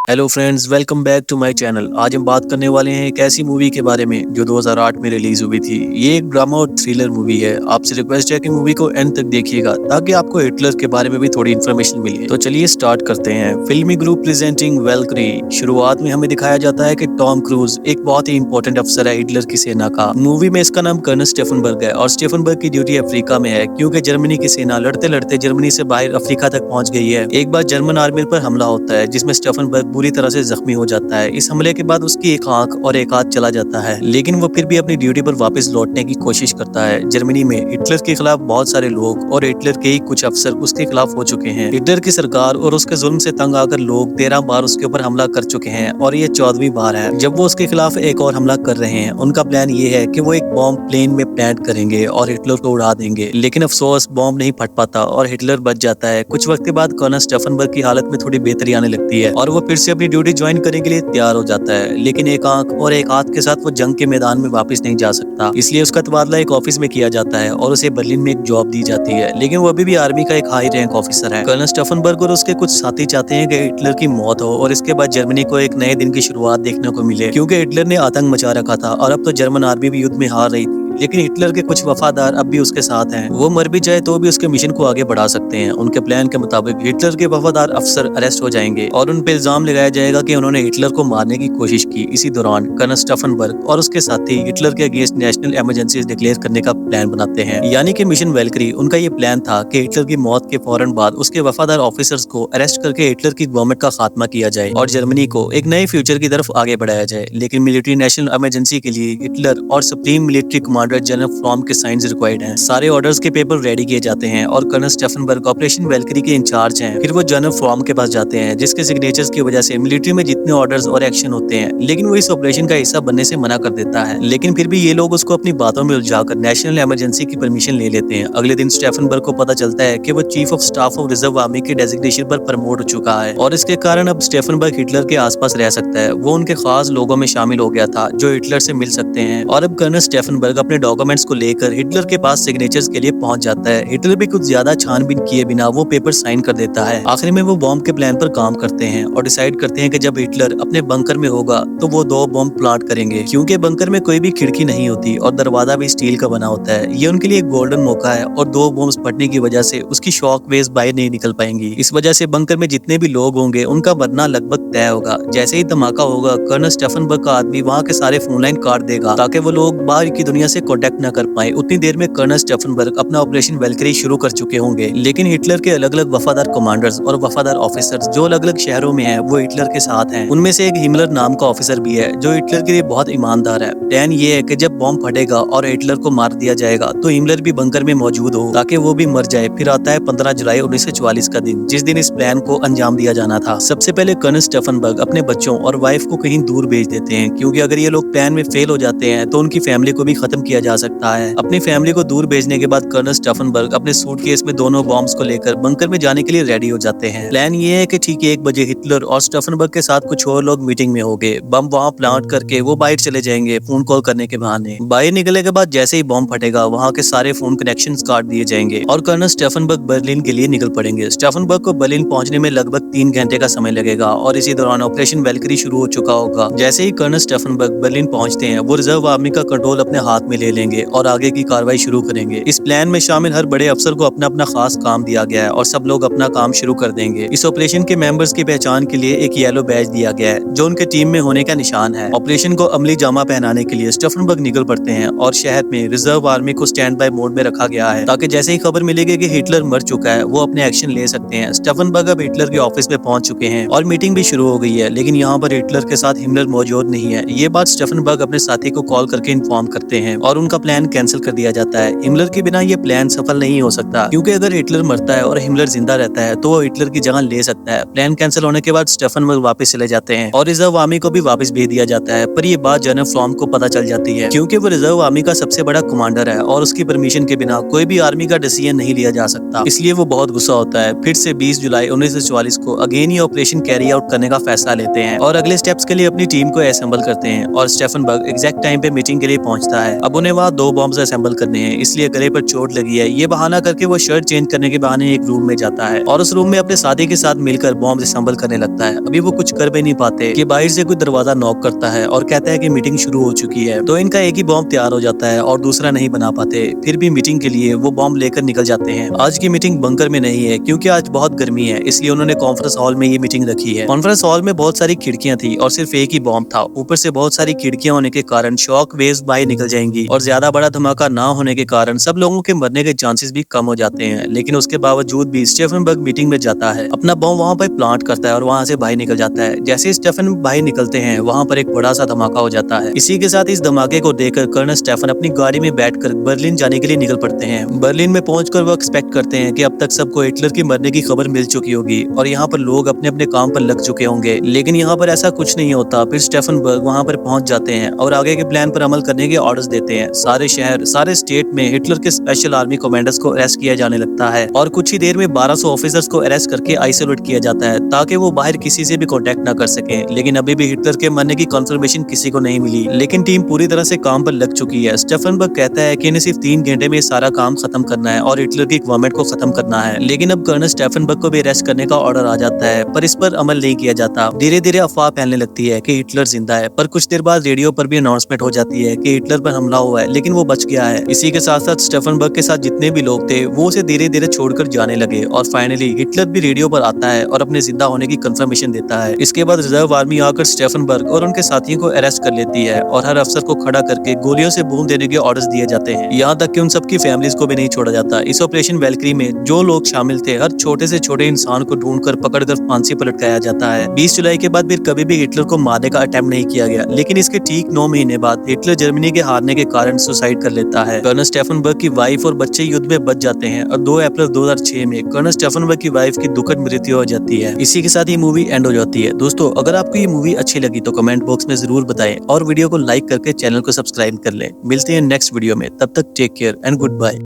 Hello friends, welcome back to my channel. आज हम बात करने वाले हैं एक ऐसी मूवी के बारे में जो 2008 में रिलीज हुई थी। ये एक ड्रामा और थ्रिलर मूवी है। आपसे रिक्वेस्ट है कि मूवी को एंड तक देखिएगा ताकि आपको हिटलर के बारे में भी थोड़ी इन्फॉर्मेशन मिले। तो चलिए स्टार्ट करते हैं। फिल्मी ग्रुप प्रेजेंटिंग वेलकरी। शुरुआत में हमें दिखाया जाता है कि टॉम क्रूज एक बहुत ही इंपॉर्टेंट अफसर है हिटलर की सेना का। मूवी में इसका नाम कर्नल स्टेफनबर्ग है और स्टेफनबर्ग की ड्यूटी अफ्रीका में है क्योंकि जर्मनी की सेना लड़ते लड़ते जर्मनी से बाहर अफ्रीका तक पहुंच गई है। एक बार जर्मन आर्मी पर हमला होता है जिसमें स्टेफनबर्ग बुरी तरह से जख्मी हो जाता है। इस हमले के बाद उसकी एक आंख और एक हाथ चला जाता है, लेकिन वो फिर भी अपनी ड्यूटी पर वापस लौटने की कोशिश करता है। जर्मनी में हिटलर के खिलाफ बहुत सारे लोग और हिटलर के ही कुछ अफसर उसके खिलाफ हो चुके हैं। हिटलर की सरकार और उसके जुल्म से तंग आकर लोग 13 बार उसके ऊपर हमला कर चुके हैं और ये 14वीं बार है जब वो उसके खिलाफ एक और हमला कर रहे हैं। उनका प्लान ये है कि वो एक बॉम्ब प्लेन में प्लांट करेंगे और हिटलर को उड़ा देंगे, लेकिन अफसोस बॉम्ब नहीं फट पाता और हिटलर बच जाता है। कुछ वक्त के बाद कर्नल स्टेफनबर्ग की हालत में थोड़ी बेहतरी आने लगती है और वो फिर से अपनी ड्यूटी ज्वाइन करने के लिए तैयार हो जाता है, लेकिन एक आंख और एक हाथ के साथ वो जंग के मैदान में वापस नहीं जा सकता। इसलिए उसका तबादला एक ऑफिस में किया जाता है और उसे बर्लिन में एक जॉब दी जाती है, लेकिन वो अभी भी आर्मी का एक हाई रैंक ऑफिसर है। कर्नल स्टेफनबर्ग और उसके कुछ साथी चाहते हैं कि हिटलर की मौत हो और इसके बाद जर्मनी को एक नए दिन की शुरुआत देखने को मिले, क्योंकि हिटलर ने आतंक मचा रखा था और अब तो जर्मन आर्मी भी युद्ध में हार रही थी। लेकिन हिटलर के कुछ वफादार अब भी उसके साथ हैं। वो मर भी जाए तो भी उसके मिशन को आगे बढ़ा सकते हैं। उनके प्लान के मुताबिक हिटलर के वफादार अफसर अरेस्ट हो जाएंगे और उन पे इल्जाम लगाया जाएगा कि उन्होंने हिटलर को मारने की कोशिश की। इसी दौरान कर्नल स्टेफनबर्ग और उसके साथी हिटलर के अगेंस्ट नेशनल इमरजेंसी डिक्लेयर करने का प्लान बनाते हैं, यानी कि मिशन वेलकरी। उनका ये प्लान था कि हिटलर की मौत के फौरन बाद उसके वफादार ऑफिसर्स को अरेस्ट करके हिटलर की गवर्नमेंट का खात्मा किया जाए और जर्मनी को एक नए फ्यूचर की तरफ आगे बढ़ाया जाए। लेकिन मिलिट्री नेशनल इमरजेंसी के लिए हिटलर और supreme military commander general from के साइंस रिक्वायर्ड हैं। सारे ऑर्डर्स के पेपर रेडी किए जाते हैं और कर्नल स्टेफनबर्ग ऑपरेशन वेलकरी के इंचार्ज हैं। फिर वो जनरल फ्रॉम के पास जाते हैं जिसके सिग्नेचर्स की वजह से मिलिट्री में जितने ऑर्डर्स और एक्शन होते हैं, लेकिन वो इस ऑपरेशन का हिस्सा बनने से मना कर देता है। लेकिन फिर भी ये लोग उसको अपनी बातों में उलझाकर नेशनल इमरजेंसी की परमिशन ले लेते हैं। अगले दिन स्टेफनबर्ग को पता चलता है कि वो chief of staff of reserve army के डेजिग्नेशन पर प्रमोट हो चुका है और इसके कारण अब स्टेफनबर्ग हिटलर के आसपास रह सकता है। वो उनके खास लोगों में शामिल हो गया था जो हिटलर से मिल सकते हैं और अब कर्नल स्टेफनबर्ग अपने डॉक्यूमेंट्स को लेकर हिटलर के पास सिग्नेचर्स के लिए पहुंच जाता है। हिटलर भी कुछ ज्यादा छानबीन किए बिना वो पेपर साइन कर देता है। आखिर में वो बॉम्ब के प्लान पर काम करते हैं और डिसाइड करते हैं कि जब हिटलर अपने बंकर में होगा तो वो 2 बॉम्ब प्लांट करेंगे, क्योंकि बंकर में कोई भी खिड़की नहीं होती और दरवाजा भी स्टील का बना होता है। ये उनके लिए एक गोल्डन मौका है और 2 बॉम्ब फटने की वजह से उसकी शॉक वेव्स बाहर नहीं निकल पाएंगी। इस वजह से बंकर में जितने भी लोग होंगे उनका मरना लगभग तय होगा। जैसे ही धमाका होगा कर्नल स्टेफनबर्ग का आदमी वहाँ के सारे फोन लाइन काट देगा ताकि वो लोग बाहर की दुनिया से कॉन्टेक्ट न कर पाए। उतनी देर में कर्नल स्टेफनबर्ग अपना ऑपरेशन वेलकरी शुरू कर चुके होंगे, लेकिन हिटलर के अलग अलग वफादार कमांडर्स और वफादार ऑफिसर्स जो अलग अलग शहरों में हैं वो हिटलर के साथ हैं। उनमें से एक हिमलर नाम का ऑफिसर भी है जो हिटलर के लिए बहुत ईमानदार है। प्लान ये है कि जब बॉम्ब फटेगा और हिटलर को मार दिया जाएगा तो हिमलर भी बंकर में मौजूद हो ताकि वो भी मर जाए। फिर आता है 15 जुलाई 1944 का दिन, जिस दिन इस प्लान को अंजाम दिया जाना था। सबसे पहले कर्नल स्टेफनबर्ग अपने बच्चों और वाइफ को कहीं दूर भेज देते हैं, क्योंकि अगर ये लोग प्लान में फेल हो जाते हैं तो उनकी फैमिली को भी खत्म किया जा सकता है। अपनी फैमिली को दूर भेजने के बाद कर्नल स्टेफनबर्ग अपने सूटकेस में दोनों बॉम्ब्स को लेकर बंकर में जाने के लिए रेडी हो जाते हैं। प्लान ये है कि ठीक 1 बजे हिटलर और स्टेफनबर्ग के साथ कुछ और लोग मीटिंग में होंगे। बम वहाँ प्लांट करके वो बाहर चले जाएंगे फोन कॉल करने के बहाने। बाहर निकलने के बाद जैसे ही बॉम्ब फटेगा वहाँ के सारे फोन कनेक्शंस काट दिए जाएंगे और कर्नल स्टेफनबर्ग बर्लिन के लिए निकल पड़ेंगे। स्टेफनबर्ग को बर्लिन पहुंचने में लगभग 3 घंटे का समय लगेगा और इसी दौरान ऑपरेशन वेलकरी शुरू हो चुका होगा। जैसे ही कर्नल स्टेफनबर्ग बर्लिन पहुंचते हैं वो रिजर्व आर्मी का कंट्रोल अपने हाथ में ले लेंगे और आगे की कार्रवाई शुरू करेंगे। इस प्लान में शामिल हर बड़े अफसर को अपना अपना खास काम दिया गया है और सब लोग अपना काम शुरू कर देंगे। इस ऑपरेशन के मेंबर्स की पहचान के लिए एक येलो बैज दिया गया है जो उनके टीम में होने का निशान है। ऑपरेशन को अमली जामा पहनाने के लिए स्टेफनबर्ग निकल पड़ते हैं और शहर में रिजर्व आर्मी को स्टैंड बाय मोड में रखा गया है ताकि जैसे ही खबर मिलेगी कि हिटलर मर चुका है वो अपने एक्शन ले सकते हैं। स्टेफनबर्ग अब हिटलर के ऑफिस में पहुंच चुके हैं और मीटिंग भी शुरू हो गई है, लेकिन यहाँ पर हिटलर के साथ हिमलर मौजूद नहीं है। ये बात स्टेफनबर्ग अपने साथी को कॉल करके इन्फॉर्म करते हैं और उनका प्लान कैंसिल कर दिया जाता है। हिमलर के बिना ये प्लान सफल नहीं हो सकता, क्योंकि अगर हिटलर मरता है और हिमलर जिंदा रहता है तो वो हिटलर की जगह ले सकता है। प्लान कैंसिल होने के बाद स्टेफनबर्ग वापस चले जाते हैं और रिजर्व आर्मी को भी वापस भेज दिया जाता है। पर ये बात जनरल फ्रॉम को पता चल जाती है, क्योंकि वो रिजर्व आर्मी का सबसे बड़ा कमांडर है और उसकी परमिशन के बिना कोई भी आर्मी का डिसीजन नहीं लिया जा सकता। इसलिए वो बहुत गुस्सा होता है। फिर से 20 जुलाई 1944 को अगेन ये ऑपरेशन कैरी आउट करने का फैसला लेते हैं और अगले स्टेप्स के लिए अपनी टीम को असेंबल करते हैं और स्टेफनबर्ग एग्जैक्ट टाइम पे मीटिंग के लिए पहुंचता है। अब उन्हें वहाँ 2 बॉम्ब्स असेंबल करने हैं, इसलिए गले पर चोट लगी है। ये बहाना करके वो शर्ट चेंज करने के बहाने एक रूम में जाता है और उस रूम में अपने साथी के साथ मिलकर बॉम्ब असेंबल करने लगता है। अभी वो कुछ कर भी ही नहीं पाते कि बाहर से कोई दरवाजा नॉक करता है और कहता है कि मीटिंग शुरू हो चुकी है। तो इनका एक ही बॉम्ब तैयार हो जाता है और दूसरा नहीं बना पाते। फिर भी मीटिंग के लिए वो बॉम्ब लेकर निकल जाते हैं। आज की मीटिंग बंकर में नहीं है क्योंकि आज बहुत गर्मी है, इसलिए उन्होंने कॉन्फ्रेंस हॉल में ये मीटिंग रखी है। कॉन्फ्रेंस हॉल में बहुत सारी खिड़कियां थी और सिर्फ एक ही बॉम्ब था। ऊपर से बहुत सारी खिड़कियां होने के कारण शॉक वेव्स बाहर निकल जाएंगी और ज्यादा बड़ा धमाका ना होने के कारण सब लोगों के मरने के चांसेस भी कम हो जाते हैं। लेकिन उसके बावजूद भी स्टेफनबर्ग मीटिंग में जाता है, अपना बॉम्ब वहां पर प्लांट करता है और वहां से बाहर निकल जाता है। जैसे ही स्टेफन बाहर निकलते हैं वहां पर एक बड़ा सा धमाका हो जाता है। इसी के साथ इस धमाके को देखकर कर्नल स्टेफन अपनी गाड़ी में बैठकर बर्लिन जाने के लिए निकल पड़ते हैं। बर्लिन में पहुंचकर वो एक्सपेक्ट करते हैं कि अब तक सबको हिटलर की मरने की खबर मिल चुकी होगी और यहाँ पर लोग अपने अपने काम पर लग चुके होंगे, लेकिन यहाँ पर ऐसा कुछ नहीं होता। फिर स्टेफनबर्ग वहाँ पर पहुंच जाते हैं और आगे के प्लान पर अमल करने के ऑर्डर्स देते हैं। सारे शहर, सारे स्टेट में हिटलर के स्पेशल आर्मी कमांडर्स को अरेस्ट किया जाने लगता है और कुछ ही देर में 1200 ऑफिसर्स को अरेस्ट करके आइसोलेट किया जाता है ताकि वो बाहर किसी से भी कांटेक्ट ना कर सके। लेकिन अभी भी हिटलर के मरने की कंफर्मेशन किसी को नहीं मिली, लेकिन टीम पूरी तरह से काम पर लग चुकी है। स्टेफनबर्ग कहता है कि इन्हें सिर्फ 3 घंटे में सारा काम खत्म करना है और हिटलर की गवर्नमेंट को खत्म करना है। लेकिन अब कर्नल स्टेफनबर्ग को भी अरेस्ट करने का ऑर्डर आ जाता है, पर इस पर अमल नहीं किया जाता। धीरे धीरे अफवाह फैलने लगती है कि हिटलर जिंदा है, पर कुछ देर बाद रेडियो पर भी अनाउंसमेंट हो जाती है कि हिटलर पर हमला हुआ है लेकिन वो बच गया है। इसी के साथ साथ स्टेफनबर्ग के साथ जितने भी लोग थे वो उसे धीरे धीरे छोड़कर जाने लगे और फाइनली हिटलर भी रेडियो पर आता है और अपने जिंदा होने की कंफर्मेशन देता है। इसके बाद रिजर्व आर्मी आकर स्टेफनबर्ग और उनके साथियों को अरेस्ट कर लेती है और हर अफसर को खड़ा करके गोलियों से बूम देने के ऑर्डर्स दिए जाते हैं। यहाँ तक कि उन सबकी फैमिलीज को भी नहीं छोड़ा जाता। इस ऑपरेशन वैल्क्री में जो लोग शामिल थे हर छोटे से छोटे इंसान को ढूंढकर पकड़कर फांसी पर लटकाया जाता है। 20 जुलाई के बाद फिर कभी भी हिटलर को मारने का अटेम्प्ट नहीं किया गया, लेकिन इसके ठीक 9 महीने बाद हिटलर जर्मनी के हारने के कारण सुसाइड कर लेता है। कर्नल स्टेफनबर्ग की वाइफ और बच्चे युद्ध में बच जाते हैं और 2 अप्रैल 2006 में कर्नल स्टेफनबर्ग की वाइफ की दुखद मृत्यु हो जाती है। इसी के साथ ये मूवी एंड हो जाती है। दोस्तों, अगर आपको ये मूवी अच्छी लगी तो कमेंट बॉक्स में जरूर बताएं और वीडियो को लाइक करके चैनल को सब्सक्राइब कर लें। मिलते हैं नेक्स्ट वीडियो में, तब तक take care and good bye.